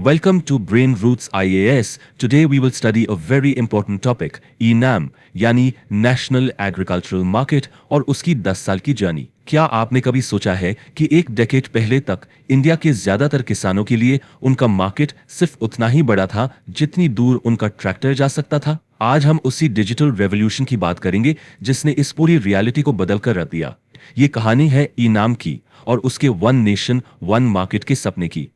Welcome to Brain Roots IAS. Today we will study a very important topic, ENAM यानी national agricultural market और उसकी 10 साल की journey. क्या आपने कभी सोचा है कि एक डेकेड पहले तक इंडिया के ज्यादातर किसानों के लिए उनका मार्केट सिर्फ उतना ही बड़ा था जितनी दूर उनका ट्रैक्टर जा सकता था? आज हम उसी डिजिटल रेवोल्यूशन की बात करेंगे जिसने इस पूरी रियलिटी को बदल कर रख दिया। ये कहानी है ENAM की और उसके वन नेशन वन मार्केट के सपने की।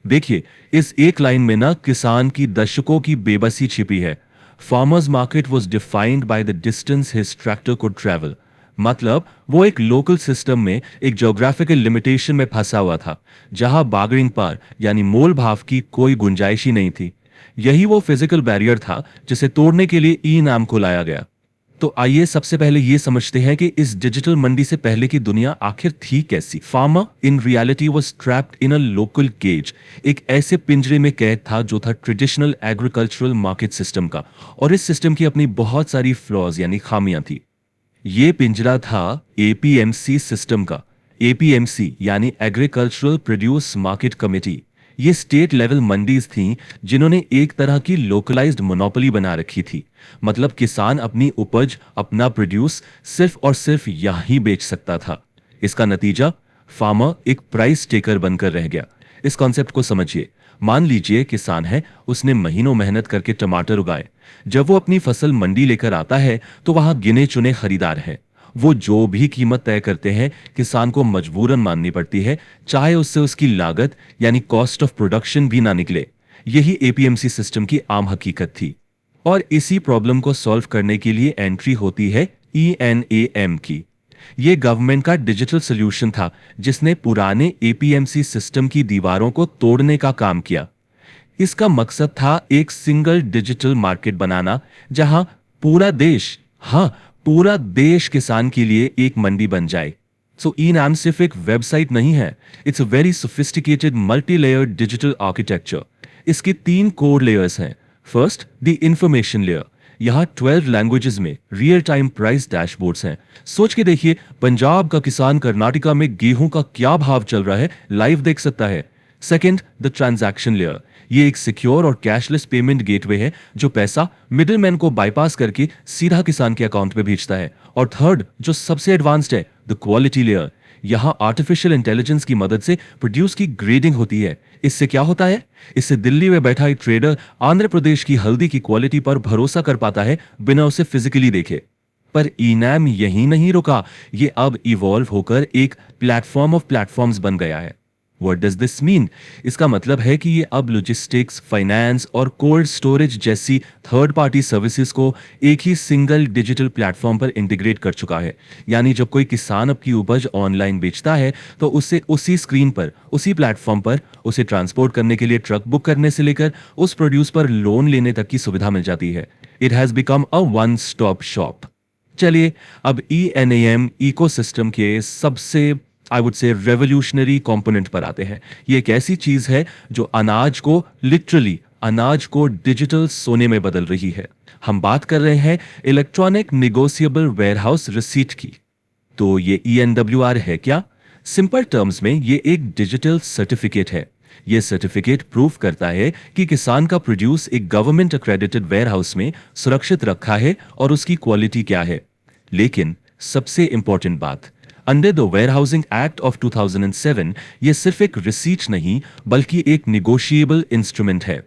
देखिए, इस एक लाइन में ना किसान की दशकों की बेबसी छिपी है। Farmers market was defined by the distance his tractor could travel. मतलब वो एक लोकल सिस्टम में, एक ज्योग्राफिकल लिमिटेशन में फंसा हुआ था जहां बार्गेनिंग पावर यानी मोल भाव की कोई गुंजाइश ही नहीं थी। यही वो फिजिकल बैरियर था जिसे तोड़ने के लिए ENAM को लाया गया। तो आइए सबसे पहले ये समझते हैं कि इस डिजिटल मंडी से पहले की दुनिया आखिर थी कैसी। Farmer in reality was trapped in a local cage. एक ऐसे पिंजरे में कैद था जो था ट्रेडिशनल एग्रीकल्चरल मार्केट सिस्टम का, और इस सिस्टम की अपनी बहुत सारी फ्लॉज यानी खामियां थी। ये पिंजरा था APMC सिस्टम का। APMC यानी एग्रीकल्चरल प्रोड्यूस मार्केट कमेटी। ये स्टेट लेवल मंडीज थीं जिन्होंने एक तरह की लोकलाइज्ड मोनोपोली बना रखी थी। मतलब किसान अपनी उपज, अपना प्रोड्यूस सिर्फ और सिर्फ यहीं बेच सकता था। इसका नतीजा, फार्मर एक प्राइस टेकर बनकर रह गया। इस कॉन्सेप्ट को समझिए। मान लीजिए किसान है, उसने महीनों मेहनत करके टमाटर उगाए। जब वो अपनी फसल मंडी लेकर आता है तो वहां गिने चुने खरीदार हैं। वो जो भी कीमत तय करते हैं किसान को मजबूरन माननी पड़ती है, चाहे उससे उसकी लागत यानी कॉस्ट ऑफ प्रोडक्शन भी ना निकले। यही APMC सिस्टम की आम हकीकत थी। और इसी प्रॉब्लम को सॉल्व करने के लिए एंट्री होती है ENAM की। ये गवर्नमेंट का डिजिटल सोल्यूशन था जिसने पुराने APMC सिस्टम की दीवारों को तोड़ने का काम किया। इसका मकसद था एक सिंगल डिजिटल मार्केट बनाना जहां पूरा देश, हाँ पूरा देश किसान के लिए एक मंडी बन जाए। सो ENAM सिर्फ एक वेबसाइट नहीं है, it's a very sophisticated multi layered digital architecture. इसके 3 कोर लेयर्स हैं। First, the information layer. यहाँ 12 लैंग्वेजेस में रियल टाइम प्राइस डैशबोर्ड्स हैं। सोच के देखिए, पंजाब का किसान कर्नाटका में गेहूं का क्या भाव चल रहा है लाइव देख सकता है। Second, the transaction layer. ये एक सिक्योर और कैशलेस पेमेंट गेटवे है जो पैसा मिडिलमैन को बाईपास करके सीधा किसान के अकाउंट में भेजता है। और थर्ड, जो सबसे एडवांस्ड है, द क्वालिटी लेयर। यहाँ आर्टिफिशियल इंटेलिजेंस की मदद से प्रोड्यूस की ग्रेडिंग होती है। इससे क्या होता है? इससे दिल्ली में बैठा एक ट्रेडर आंध्र प्रदेश की हल्दी की क्वालिटी पर भरोसा कर पाता है बिना उसे फिजिकली देखे। पर ENAM यहीं नहीं रुका, ये अब इवॉल्व होकर एक प्लेटफॉर्म ऑफ प्लेटफॉर्म्स बन गया है। What does this mean? इसका मतलब है कि ये अब लॉजिस्टिक्स, फाइनेंस और कोल्ड स्टोरेज जैसी थर्ड पार्टी सर्विसेज को एक ही सिंगल डिजिटल प्लेटफॉर्म पर इंटीग्रेट कर चुका है। यानी जब कोई किसान अपनी उपज ऑनलाइन बेचता है तो उससे उसी स्क्रीन पर, उसी प्लेटफॉर्म पर उसे ट्रांसपोर्ट करने के लिए ट्रक बुक करने से लेकर उस प्रोड्यूस पर लोन लेने तक की सुविधा मिल जाती है। It has become a one stop shop. चलिए अब ENAM इकोसिस्टम के सबसे I would say revolutionary component पर आते हैं। ये एक ऐसी चीज है जो अनाज को लिटरली, अनाज को डिजिटल सोने में बदल रही है। हम बात कर रहे हैं इलेक्ट्रॉनिक निगोशिएबल वेयरहाउस रिसीट की। तो ये ENWR है क्या? सिंपल टर्म्स में ये एक डिजिटल सर्टिफिकेट है। ये सर्टिफिकेट प्रूव करता है कि किसान का प्रोड्यूस एक गवर्नमेंट अक्रेडिटेड वेयरहाउस में सुरक्षित रखा है और उसकी क्वालिटी क्या है। लेकिन सबसे इंपॉर्टेंट बात, under the warehousing act of 2007 ये सिर्फ एक रिसीट नहीं बल्कि एक निगोशिएबल इंस्ट्रूमेंट है।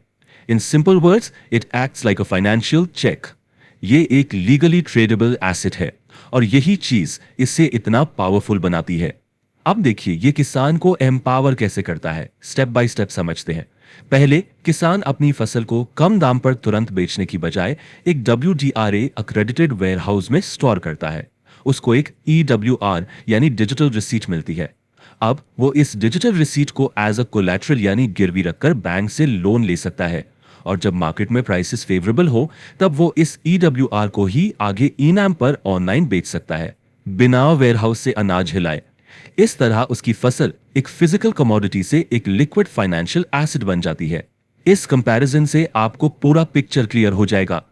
In simple words, it acts like a financial cheque. ये एक लीगली ट्रेडेबल एसेट है और यही चीज इसे इतना पावरफुल बनाती है। अब देखिए ये किसान को एम्पावर कैसे करता है, स्टेप बाय स्टेप समझते हैं। पहले किसान अपनी फसल को कम दाम पर तुरंत बेचने की बजाय एक WDRA अक्रेडिटेड वेयरहाउस में स्टोर करता है। उसको एक EWR यानी डिजिटल रिसीट मिलती है। अब वो इस डिजिटल रिसीट को एज अ कोलैटरल यानी गिरवी रखकर बैंक से लोन ले सकता है। और जब मार्केट में प्राइसेस फेवरेबल हो तब वो इस EWR को ही आगे ENAM पर ऑनलाइन बेच सकता है बिना वेयरहाउस से अनाज हिलाए। इस तरह उसकी फसल एक फिजिकल कमोडिटी से एक लिक्विड फाइनेंशियल एसेट बन जाती है। इस कंपैरिजन से आपको पूरा पिक्चर क्लियर हो जाएगा।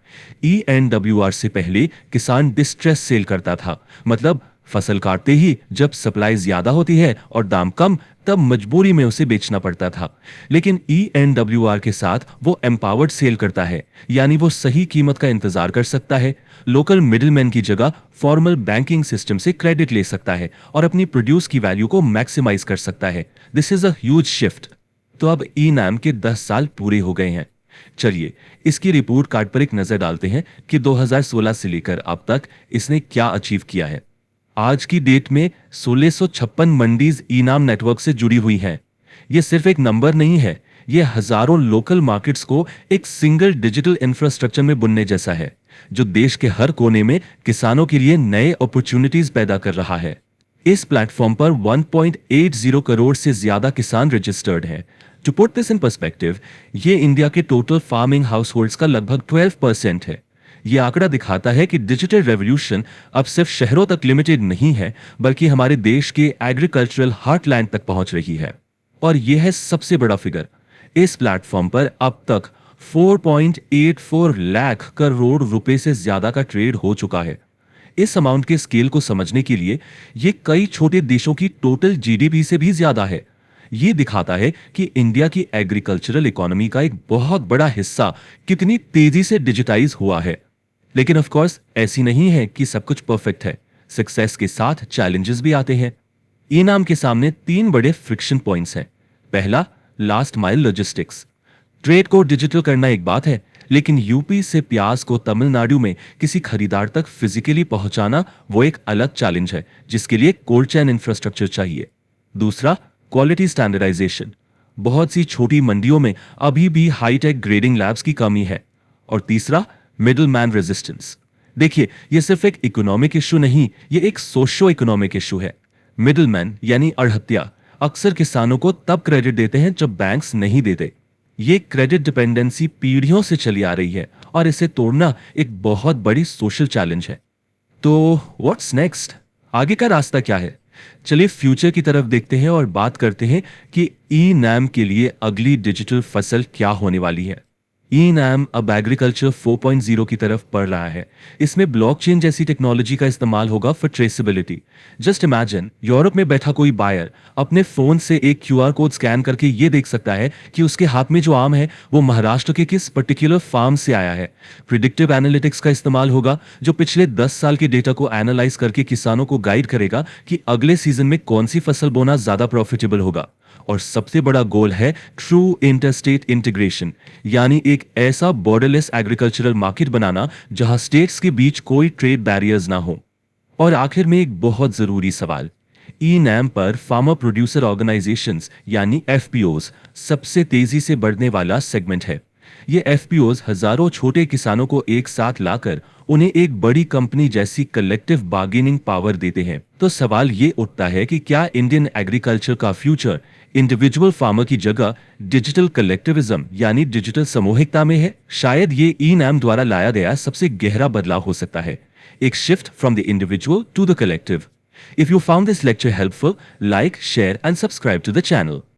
ENWR से पहले किसान डिस्ट्रेस सेल करता था, मतलब फसल काटते ही जब सप्लाई ज्यादा होती है और दाम कम, तब मजबूरी में उसे बेचना पड़ता था। लेकिन ENWR के साथ वो एम्पावर्ड सेल करता है, यानी वो सही कीमत का इंतजार कर सकता है, लोकल मिडिलमैन की जगह फॉर्मल बैंकिंग सिस्टम से क्रेडिट ले सकता है और अपनी प्रोड्यूस की वैल्यू को मैक्सिमाइज कर सकता है। This is a huge shift. तो अब ई-नाम के 10 साल पूरे हो गए हैं। चलिए इसकी रिपोर्ट कार्ड पर एक नजर डालते हैं कि 2016 से लेकर अब तक इसने क्या अचीव किया है। आज की डेट में 1656 मंडीज ई-नाम नेटवर्क से जुड़ी हुई हैं। ये सिर्फ एक नंबर नहीं है, ये हजारों लोकल मार्केट्स को एक सिंगल डिजिटल इंफ्रास्ट्रक्चर में बुनने जैसा है, जो देश के हर कोने में किसानों के लिए नए अपॉर्चुनिटीज पैदा कर रहा है। इस प्लेटफॉर्म पर 1.80 करोड़ से ज्यादा किसान रजिस्टर्ड हैं। To put this in perspective, ये इंडिया के टोटल फार्मिंग हाउसहोल्ड्स का लगभग 12% है। ये आंकड़ा दिखाता है कि डिजिटल रेवोल्यूशन अब सिर्फ शहरों तक लिमिटेड नहीं है, बल्कि हमारे देश के एग्रीकल्चरल हार्टलैंड तक पहुंच रही है। और यह है सबसे बड़ा फिगर। इस प्लेटफॉर्म पर अब तक 4.84 लाख करोड़ रुपए से ज्यादा का ट्रेड हो चुका है। इस अमाउंट के स्केल को समझने के लिए ये कई छोटे देशों की टोटल GDP से भी ज्यादा है। ये दिखाता है कि इंडिया की एग्रीकल्चरल इकोनॉमी का एक बहुत बड़ा हिस्सा कितनी तेजी से डिजिटाइज हुआ है। लेकिन ऑफ कोर्स ऐसी नहीं है कि सब कुछ परफेक्ट है। सक्सेस के साथ चैलेंजेस भी आते हैं। ई-नाम के सामने 3 बड़े फ्रिक्शन पॉइंट्स हैं। पहला, लास्ट माइल लॉजिस्टिक्स। ट्रेड को डिजिटल करना एक बात है, लेकिन यूपी से प्याज को तमिलनाडु में किसी खरीदार तक फिजिकली पहुंचाना वो एक अलग चैलेंज है, जिसके लिए कोल्ड चेन इंफ्रास्ट्रक्चर चाहिए। दूसरा, क्वालिटी स्टैंडर्डाइजेशन। बहुत सी छोटी मंडियों में अभी भी हाईटेक ग्रेडिंग लैब्स की कमी है। और तीसरा, मिडिल मैन रेजिस्टेंस। देखिए, ये सिर्फ एक इकोनॉमिक इशू नहीं, ये एक सोशो इकोनॉमिक इशू है। मिडिल मैन यानी अड़हत्या अक्सर किसानों को तब क्रेडिट देते हैं जब बैंक्स नहीं देते। ये क्रेडिट डिपेंडेंसी पीढ़ियों से चली आ रही है और इसे तोड़ना एक बहुत बड़ी सोशल चैलेंज है। तो व्हाट्स नेक्स्ट? आगे का रास्ता क्या है? चलिए फ्यूचर की तरफ देखते हैं और बात करते हैं कि ई-नाम के लिए अगली डिजिटल फसल क्या होने वाली है। ई-नाम अब एग्रीकल्चर 4.0 की तरफ बढ़ रहा है। इसमें ब्लॉकचेन जैसी टेक्नोलॉजी का इस्तेमाल होगा for traceability. Just imagine, Europe में बैठा कोई बायर अपने फोन से एक QR कोड स्कैन करके ये देख सकता है कि उसके हाथ में जो आम है वो महाराष्ट्र के किस पर्टिकुलर फार्म से आया है। प्रिडिक्टिव एनालिटिक्स का इस्तेमाल होगा, जो पिछले 10 साल के डेटा को एनालाइज करके किसानों को गाइड करेगा कि अगले सीजन में कौन सी फसल बोना ज्यादा प्रॉफिटेबल होगा। और सबसे बड़ा गोल है ट्रू इंटरस्टेट इंटीग्रेशन, यानी एक ऐसा बॉर्डरलेस एग्रीकल्चरल मार्केट बनाना जहां स्टेट्स के बीच कोई ट्रेड बैरियर्स ना हो। और आखिर में एक बहुत जरूरी सवाल, ई-नाम पर फार्मर प्रोड्यूसर ऑर्गेनाइजेशंस यानी FPOs सबसे तेजी से बढ़ने वाला सेगमेंट है। ये FPOs हजारों छोटे किसानों को एक साथ लाकर उन्हें एक बड़ी कंपनी जैसी कलेक्टिव बार्गेनिंग पावर देते हैं। तो सवाल ये उठता है कि क्या इंडियन एग्रीकल्चर का फ्यूचर इंडिविजुअल फार्मर की जगह डिजिटल कलेक्टिविज्म यानी डिजिटल सामूहिकता में है? शायद ये ई-नाम द्वारा लाया गया सबसे गहरा बदलाव हो सकता है, एक shift from the individual to the collective. If you found this lecture helpful, like, share and subscribe to the channel.